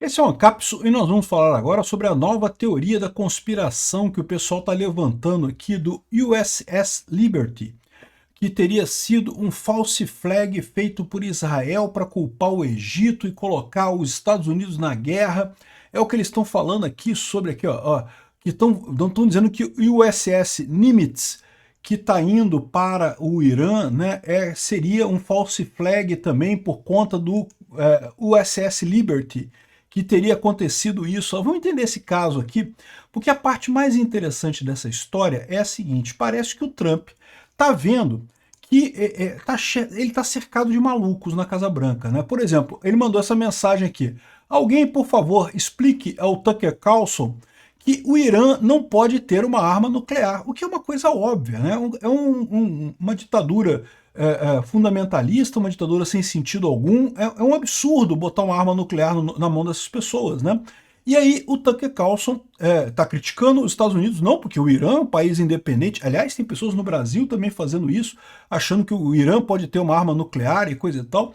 Esse é o Ancapsu e nós vamos falar agora sobre a nova teoria da conspiração que o pessoal está levantando aqui do USS Liberty, que teria sido um false flag feito por Israel para culpar o Egito e colocar os Estados Unidos na guerra. É o que eles estão falando aqui sobre aqui, ó, que estão dizendo que o USS Nimitz, que está indo para o Irã, né, seria um false flag também por conta do USS Liberty, que teria acontecido isso. Vamos entender esse caso aqui, porque a parte mais interessante dessa história é a seguinte: parece que o Trump está vendo que ele está cercado de malucos na Casa Branca, né? Por exemplo, ele mandou essa mensagem aqui: alguém, por favor, explique ao Tucker Carlson que o Irã não pode ter uma arma nuclear, o que é uma coisa óbvia, né? Uma ditadura fundamentalista, uma ditadura sem sentido algum. É um absurdo botar uma arma nuclear na mão dessas pessoas, né? E aí o Tucker Carlson está criticando os Estados Unidos, não porque o Irã é um país independente. Aliás, tem pessoas no Brasil também fazendo isso, achando que o Irã pode ter uma arma nuclear e coisa e tal.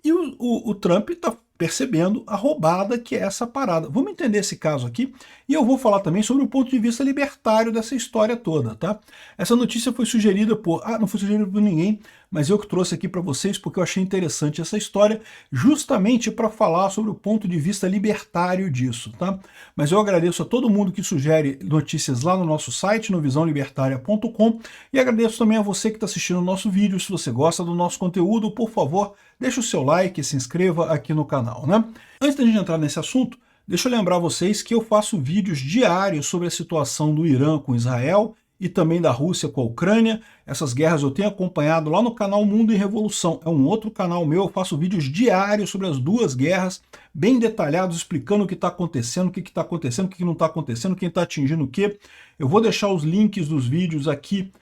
E o Trump está percebendo a roubada que é essa parada. Vamos entender esse caso aqui, e eu vou falar também sobre o ponto de vista libertário dessa história toda, tá? Essa notícia foi sugerida não foi sugerida por ninguém, mas eu que trouxe aqui para vocês porque eu achei interessante essa história, justamente para falar sobre o ponto de vista libertário disso, tá? Mas eu agradeço a todo mundo que sugere notícias lá no nosso site, no visãolibertaria.com, e agradeço também a você que está assistindo o nosso vídeo. Se você gosta do nosso conteúdo, por favor, deixa o seu like e se inscreva aqui no canal, né? Antes da gente entrar nesse assunto, deixa eu lembrar vocês que eu faço vídeos diários sobre a situação do Irã com Israel e também da Rússia com a Ucrânia. Essas guerras eu tenho acompanhado lá no canal Mundo em Revolução. É um outro canal meu, eu faço vídeos diários sobre as duas guerras, bem detalhados, explicando o que está acontecendo, o que está acontecendo, o que não está acontecendo, quem está atingindo o quê. Eu vou deixar os links dos vídeos aqui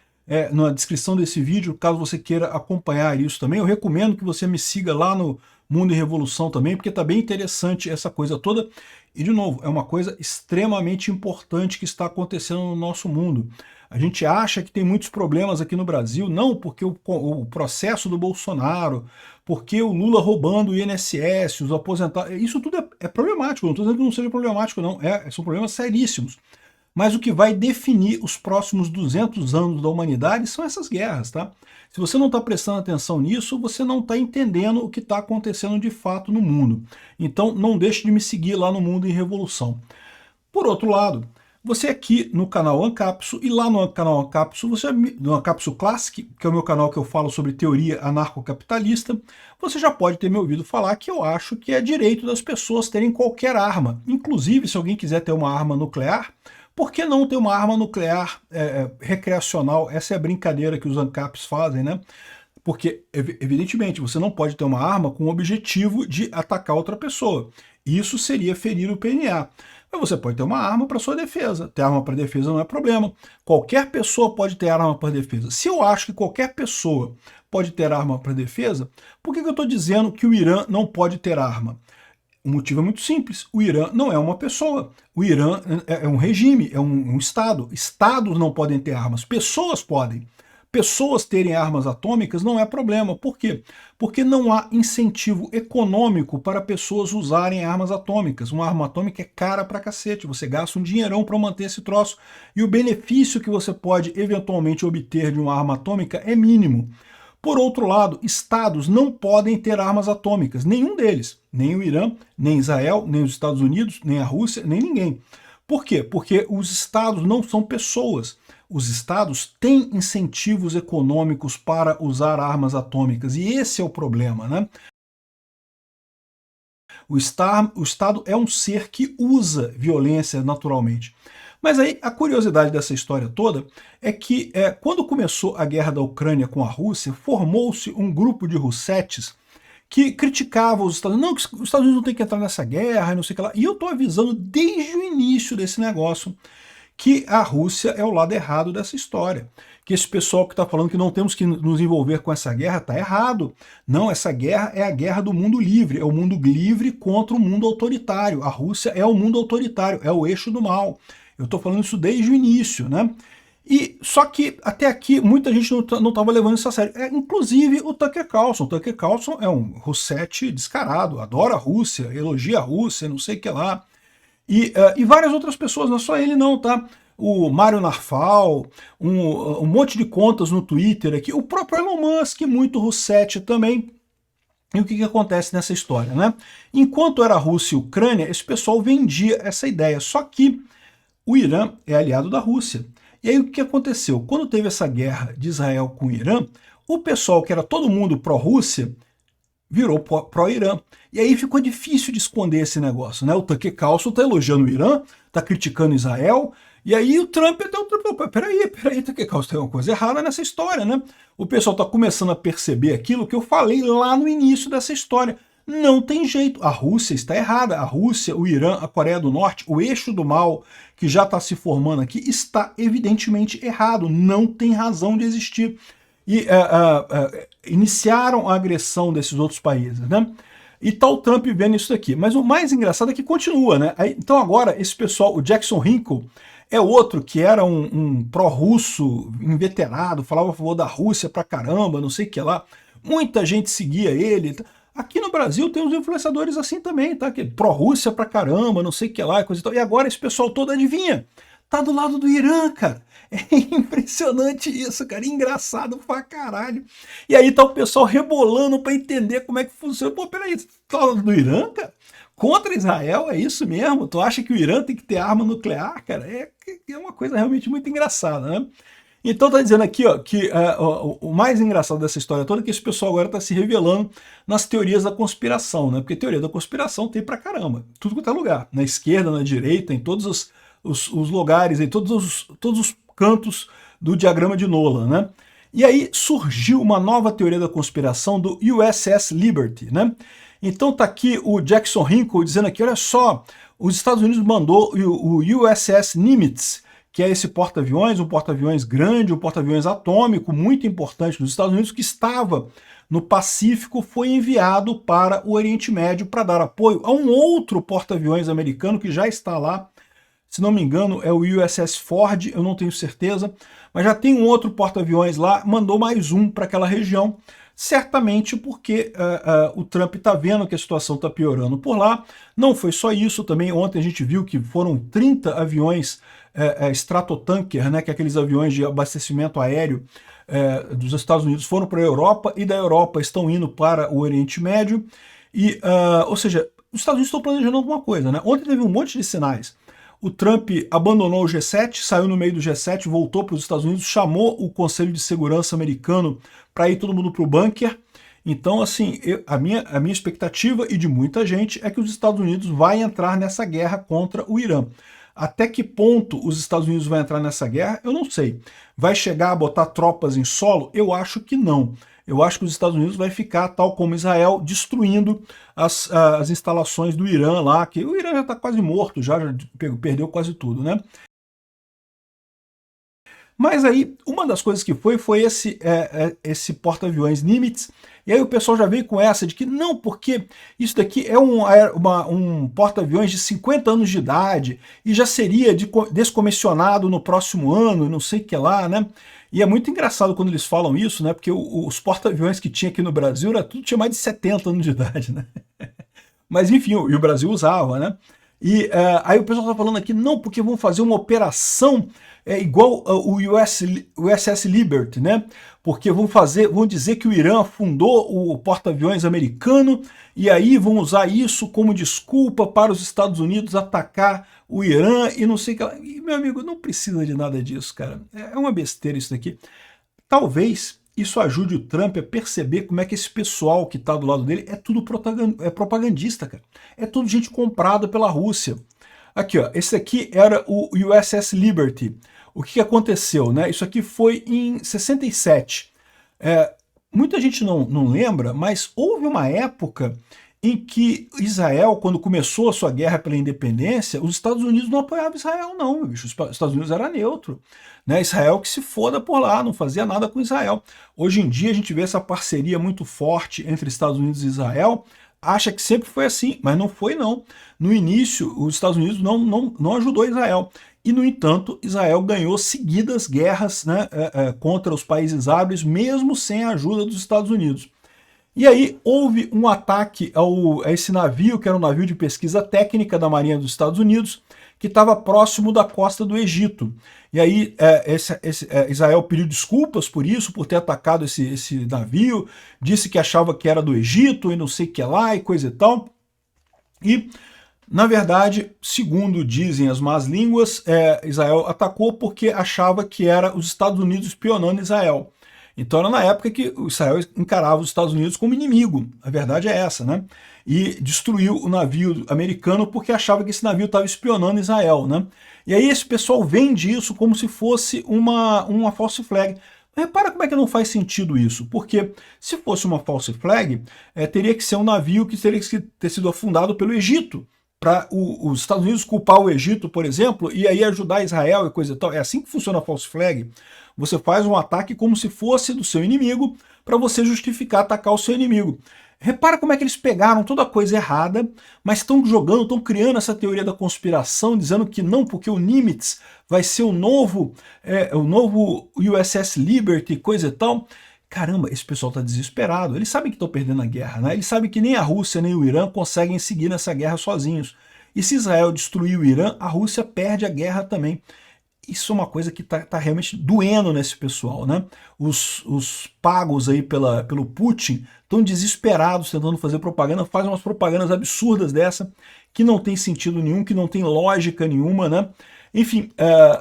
na descrição desse vídeo, caso você queira acompanhar isso também. Eu recomendo que você me siga lá no Mundo em Revolução também, porque está bem interessante essa coisa toda. E, de novo, é uma coisa extremamente importante que está acontecendo no nosso mundo. A gente acha que tem muitos problemas aqui no Brasil, não porque o processo do Bolsonaro, porque o Lula roubando o INSS, os aposentados, isso tudo é problemático. Não estou dizendo que não seja problemático, não. São problemas seríssimos. Mas o que vai definir os próximos 200 anos da humanidade são essas guerras, tá? Se você não está prestando atenção nisso, você não está entendendo o que está acontecendo de fato no mundo. Então não deixe de me seguir lá no Mundo em Revolução. Por outro lado, você aqui no canal Ancapsu e lá no canal Ancapsu, no Ancapsu Classic, que é o meu canal que eu falo sobre teoria anarcocapitalista, você já pode ter me ouvido falar que eu acho que é direito das pessoas terem qualquer arma. Inclusive, se alguém quiser ter uma arma nuclear, por que não ter uma arma nuclear recreacional? Essa é a brincadeira que os ANCAPs fazem, né? Porque, evidentemente, você não pode ter uma arma com o objetivo de atacar outra pessoa. Isso seria ferir o PNA. Mas você pode ter uma arma para sua defesa. Ter arma para defesa não é problema. Qualquer pessoa pode ter arma para defesa. Se eu acho que qualquer pessoa pode ter arma para defesa, por que eu estou dizendo que o Irã não pode ter arma? O motivo é muito simples: o Irã não é uma pessoa. O Irã é um regime, é um Estado. Estados não podem ter armas, pessoas podem. Pessoas terem armas atômicas não é problema. Por quê? Porque não há incentivo econômico para pessoas usarem armas atômicas. Uma arma atômica é cara pra cacete, você gasta um dinheirão para manter esse troço. E o benefício que você pode eventualmente obter de uma arma atômica é mínimo. Por outro lado, estados não podem ter armas atômicas, nenhum deles, nem o Irã, nem Israel, nem os Estados Unidos, nem a Rússia, nem ninguém. Por quê? Porque os estados não são pessoas. Os estados têm incentivos econômicos para usar armas atômicas, e esse é o problema, né? O Estado é um ser que usa violência naturalmente. Mas aí a curiosidade dessa história toda é que quando começou a guerra da Ucrânia com a Rússia, formou-se um grupo de russetes que criticava os Estados Unidos. Não, os Estados Unidos não tem que entrar nessa guerra, não sei o que lá. E eu estou avisando desde o início desse negócio que a Rússia é o lado errado dessa história. Que esse pessoal que está falando que não temos que nos envolver com essa guerra está errado. Não, essa guerra é a guerra do mundo livre, é o mundo livre contra o mundo autoritário. A Rússia é o mundo autoritário, é o eixo do mal. Eu estou falando isso desde o início, né? E só que até aqui muita gente não estava levando isso a sério. Inclusive o Tucker Carlson. O Tucker Carlson é um russete descarado, adora a Rússia, elogia a Rússia, não sei o que lá. E várias outras pessoas, não é só ele não, tá? O Mário Narfal, um monte de contas no Twitter aqui, o próprio Elon Musk, muito russete também. E o que acontece nessa história, né? Enquanto era Rússia e Ucrânia, esse pessoal vendia essa ideia, só que o Irã é aliado da Rússia. E aí o que aconteceu? Quando teve essa guerra de Israel com o Irã, o pessoal que era todo mundo pró-Rússia virou pró-Irã. E aí ficou difícil de esconder esse negócio, né? O Tucker Carlson está elogiando o Irã, está criticando Israel, e aí o Trump, peraí, Tucker Carlson, tem uma coisa errada nessa história, né? O pessoal está começando a perceber aquilo que eu falei lá no início dessa história. Não tem jeito, a Rússia está errada, a Rússia, o Irã, a Coreia do Norte, o eixo do mal que já está se formando aqui está evidentemente errado, não tem razão de existir. E iniciaram a agressão desses outros países, né? E tá o Trump vendo isso daqui. Mas o mais engraçado é que continua, né? Então agora esse pessoal, o Jackson Hinkle, é outro que era um pró-russo inveterado, falava a favor da Rússia pra caramba, não sei o que lá. Muita gente seguia ele. Aqui no Brasil tem uns influenciadores assim também, tá? Que pró-Rússia pra caramba, não sei o que lá, coisa e tal. E agora esse pessoal todo, adivinha? Tá do lado do Irã, cara. É impressionante isso, cara. Engraçado pra caralho. E aí tá o pessoal rebolando pra entender como é que funciona. Pô, peraí, tu tá do lado do Irã, cara? Contra Israel, é isso mesmo? Tu acha que o Irã tem que ter arma nuclear, cara? É uma coisa realmente muito engraçada, né? Então tá dizendo aqui, ó, que o mais engraçado dessa história toda é que esse pessoal agora tá se revelando nas teorias da conspiração, né? Porque teoria da conspiração tem pra caramba, tudo quanto é lugar, na esquerda, na direita, em todos os lugares, em todos os cantos do diagrama de Nolan, né? E aí surgiu uma nova teoria da conspiração do USS Liberty, né? Então tá aqui o Jackson Hinkle dizendo aqui, olha só, os Estados Unidos mandou o USS Nimitz, que é esse porta-aviões, um porta-aviões grande, um porta-aviões atômico, muito importante dos Estados Unidos, que estava no Pacífico, foi enviado para o Oriente Médio para dar apoio a um outro porta-aviões americano que já está lá. Se não me engano, é o USS Ford, eu não tenho certeza, mas já tem um outro porta-aviões lá, mandou mais um para aquela região, certamente porque o Trump está vendo que a situação está piorando por lá. Não foi só isso, também ontem a gente viu que foram 30 aviões Stratotanker, né, que é aqueles aviões de abastecimento aéreo dos Estados Unidos, foram para a Europa, e da Europa estão indo para o Oriente Médio, ou seja, os Estados Unidos estão planejando alguma coisa, né? Ontem teve um monte de sinais. O Trump abandonou o G7, saiu no meio do G7, voltou para os Estados Unidos, chamou o Conselho de Segurança americano para ir todo mundo para o bunker. Então, assim, a minha expectativa, e de muita gente, é que os Estados Unidos vai entrar nessa guerra contra o Irã. Até que ponto os Estados Unidos vão entrar nessa guerra, eu não sei. Vai chegar a botar tropas em solo? Eu acho que não. Eu acho que os Estados Unidos vai ficar, tal como Israel, destruindo as instalações do Irã lá, que o Irã já está quase morto, já perdeu quase tudo, né? Mas aí, uma das coisas que foi esse porta-aviões Nimitz, e aí o pessoal já veio com essa de que não, porque isso daqui é um porta-aviões de 50 anos de idade, e já seria descomissionado no próximo ano, não sei o que lá, né? E é muito engraçado quando eles falam isso, né? Porque os porta-aviões que tinha aqui no Brasil, tinha mais de 70 anos de idade, né? Mas enfim, e o Brasil usava, né? E aí o pessoal está falando aqui, não, porque vão fazer uma operação igual o USS Liberty, né? Porque vão dizer que o Irã fundou o porta-aviões americano e aí vão usar isso como desculpa para os Estados Unidos atacar o Irã e não sei o que lá. E, meu amigo, não precisa de nada disso, cara. É uma besteira isso daqui. Talvez isso ajude o Trump a perceber como é que esse pessoal que está do lado dele é tudo propagandista, cara. É tudo gente comprada pela Rússia. Aqui, ó, esse aqui era o USS Liberty. O que aconteceu, né? Isso aqui foi em 67. Muita gente não lembra, mas houve uma época em que Israel, quando começou a sua guerra pela independência, os Estados Unidos não apoiavam Israel, não, meu bicho. Os Estados Unidos era neutro. Né? Israel que se foda por lá, não fazia nada com Israel. Hoje em dia a gente vê essa parceria muito forte entre Estados Unidos e Israel, acha que sempre foi assim, mas não foi não. No início, os Estados Unidos não ajudou Israel. E, no entanto, Israel ganhou seguidas guerras, né, contra os países árabes, mesmo sem a ajuda dos Estados Unidos. E aí houve um ataque a esse navio, que era um navio de pesquisa técnica da Marinha dos Estados Unidos, que estava próximo da costa do Egito. E aí Israel pediu desculpas por isso, por ter atacado esse navio, disse que achava que era do Egito e não sei o que lá e coisa e tal. E, na verdade, segundo dizem as más línguas, Israel atacou porque achava que era os Estados Unidos espionando Israel. Então era na época que o Israel encarava os Estados Unidos como inimigo, a verdade é essa, né? E destruiu o navio americano porque achava que esse navio estava espionando Israel, né? E aí esse pessoal vende isso como se fosse uma false flag. Mas repara como é que não faz sentido isso, porque se fosse uma false flag, teria que ser um navio que teria que ter sido afundado pelo Egito, para os Estados Unidos culpar o Egito, por exemplo, e aí ajudar Israel e coisa e tal. É assim que funciona a false flag. Você faz um ataque como se fosse do seu inimigo para você justificar atacar o seu inimigo. Repara como é que eles pegaram toda a coisa errada, mas estão jogando, estão criando essa teoria da conspiração, dizendo que não, porque o Nimitz vai ser o novo USS Liberty, coisa e tal. Caramba, esse pessoal está desesperado. Eles sabem que estão perdendo a guerra, né? Eles sabem que nem a Rússia nem o Irã conseguem seguir nessa guerra sozinhos. E se Israel destruir o Irã, a Rússia perde a guerra também. Isso é uma coisa que está realmente doendo nesse pessoal, né? Os pagos aí pelo Putin estão desesperados tentando fazer propaganda, fazem umas propagandas absurdas dessa, que não tem sentido nenhum, que não tem lógica nenhuma, né? Enfim,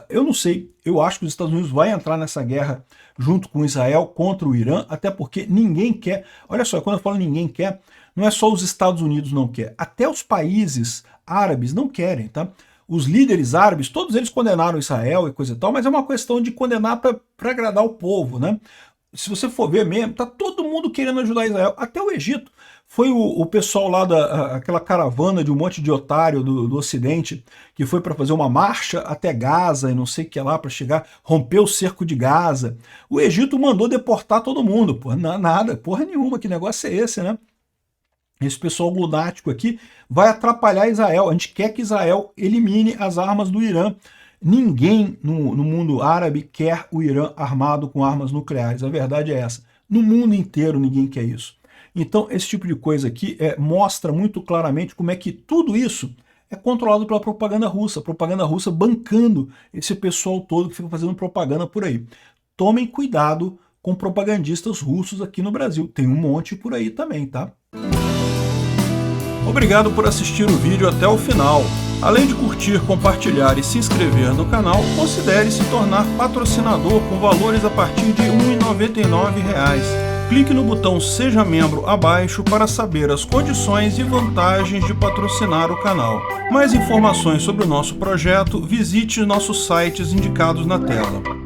eu não sei, eu acho que os Estados Unidos vai entrar nessa guerra junto com Israel contra o Irã, até porque ninguém quer, olha só, quando eu falo ninguém quer, não é só os Estados Unidos não quer, até os países árabes não querem, tá? Os líderes árabes, todos eles condenaram Israel e coisa e tal, mas é uma questão de condenar para agradar o povo, né? Se você for ver mesmo, tá todo mundo querendo ajudar Israel, até o Egito. Foi o pessoal lá aquela caravana de um monte de otário do Ocidente que foi para fazer uma marcha até Gaza e não sei o que lá para chegar, romper o cerco de Gaza. O Egito mandou deportar todo mundo, porra, nada, porra nenhuma, que negócio é esse, né? Esse pessoal lunático aqui vai atrapalhar Israel. A gente quer que Israel elimine as armas do Irã. Ninguém no mundo árabe quer o Irã armado com armas nucleares. A verdade é essa. No mundo inteiro ninguém quer isso. Então esse tipo de coisa aqui mostra muito claramente como é que tudo isso é controlado pela propaganda russa bancando esse pessoal todo que fica fazendo propaganda por aí. Tomem cuidado com propagandistas russos aqui no Brasil. Tem um monte por aí também, tá? Obrigado por assistir o vídeo até o final. Além de curtir, compartilhar e se inscrever no canal, considere se tornar patrocinador com valores a partir de R$ 1,99. Clique no botão Seja Membro abaixo para saber as condições e vantagens de patrocinar o canal. Mais informações sobre o nosso projeto, visite nossos sites indicados na tela.